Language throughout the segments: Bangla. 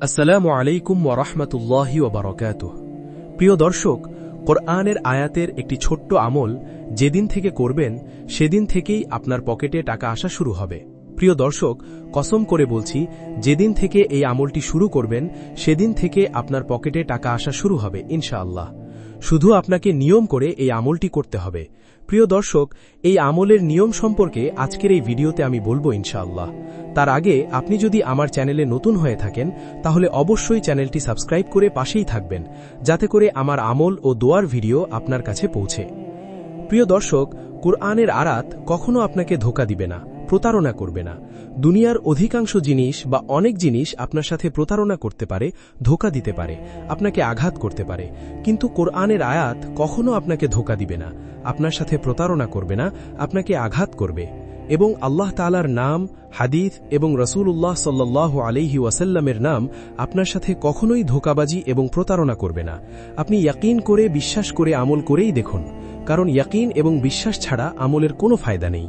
আসসালামু আলাইকুম ওয়া রাহমাতুল্লাহি ওয়া বারাকাতুহু। প্রিয় দর্শক, কোরআনের আয়াতের একটি ছোট্ট আমল যেদিন থেকে করবেন সেদিন থেকেই আপনার পকেটে টাকা আসা শুরু হবে। প্রিয় দর্শক, কসম করে বলছি, যেদিন থেকে এই আমলটি শুরু করবেন সেদিন থেকে আপনার পকেটে টাকা আসা শুরু হবে ইনশাআল্লাহ। শুধু আপনাকে নিয়ম করে এই আমলটি করতে হবে। প্রিয় দর্শক, এই আমলের নিয়ম সম্পর্কে আজকের এই ভিডিওতে আমি বলবো ইনশাআল্লাহ। তার আগে আপনি যদি আমার চ্যানেলে নতুন হয়ে থাকেন তাহলে অবশ্যই চ্যানেলটি সাবস্ক্রাইব করে পাশেই থাকবেন, যাতে করে আমার আমল ও দোয়ার ভিডিও আপনার কাছে পৌঁছে। প্রিয় দর্শক, কুরআনের আয়াত কখনো আপনাকে ধোঁকা দিবে না, প্রতারণা করবে না। দুনিয়ার অধিকাংশ জিনিস বা অনেক জিনিস আপনার সাথে প্রতারণা করতে পারে, ধোঁকা দিতে পারে, আপনাকে আঘাত করতে পারে, কিন্তু কোরআনের আয়াত কখনো আপনাকে ধোঁকা দিবে না, আপনার সাথে প্রতারণা করবে না, আপনাকে আঘাত করবে। এবং আল্লাহ তাআলার নাম, হাদিস এবং রাসূলুল্লাহ সাল্লাল্লাহু আলাইহি ওয়াসাল্লামের নাম আপনার সাথে কখনোই ধোঁকাবাজি এবং প্রতারণা করবে না। আপনি ইয়াকিন করে, বিশ্বাস করে আমল করেই দেখুন, কারণ ইয়াকিন এবং বিশ্বাস ছাড়া আমলের কোনো ফায়দা নেই।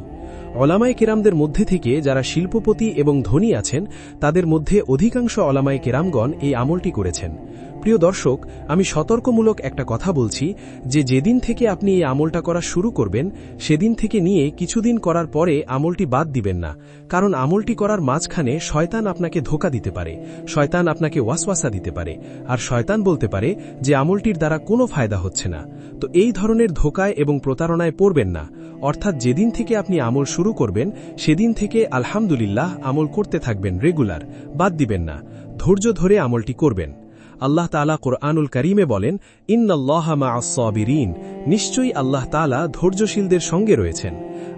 ওলামায়ে কেরামদের মধ্যে থেকে যারা শিল্পপতি এবং ধনী আছেন, তাদের মধ্যে অধিকাংশ ওলামায়ে কেরামগণ এই আমলটি করেছেন। প্রিয় দর্শক, আমি সতর্কমূলক একটা কথা বলছি যে যেদিন থেকে আপনি এই আমলটা করা শুরু করবেন সেদিন থেকে নিয়ে কিছুদিন করার পরে আমলটি বাদ দিবেন না, কারণ আমলটি করার মাঝখানে শয়তান আপনাকে ধোঁকা দিতে পারে, শয়তান আপনাকে ওয়াসওয়াসা দিতে পারে, আর শয়তান বলতে পারে যে আমলটির দ্বারা কোনো ফায়দা হচ্ছে না। তো এই ধরনের ধোঁকায় এবং প্রতারণায় পড়বেন না। অর্থাৎ যেদিন থেকে আপনি আমল শুরু করবেন সেদিন থেকে আলহামদুলিল্লাহ আমল করতে থাকবেন, রেগুলার, বাদ দিবেন না, ধৈর্য ধরে আমলটি করবেন। আল্লাহ তাআলা কোরআনুল কারীমে বলেন, ইন্নাল্লাহা মা'আস সাবিরিন, নিশ্চয়ই আল্লাহ তাআলা ধৈর্যশীলদের সঙ্গে রয়েছেন।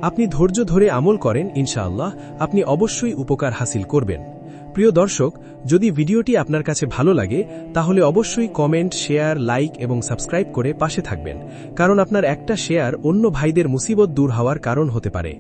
আপনি ধৈর্য ধরে আমল করেন, ইনশাআল্লাহ আপনি অবশ্যই উপকার হাসিল করবেন। প্রিয় দর্শক, যদি ভিডিওটি আপনার কাছে ভালো লাগে তাহলে অবশ্যই কমেন্ট, শেয়ার, লাইক এবং সাবস্ক্রাইব করে পাশে থাকবেন, কারণ আপনার একটা শেয়ার অন্য ভাইদের মুসিবত দূর হওয়ার কারণ হতে পারে।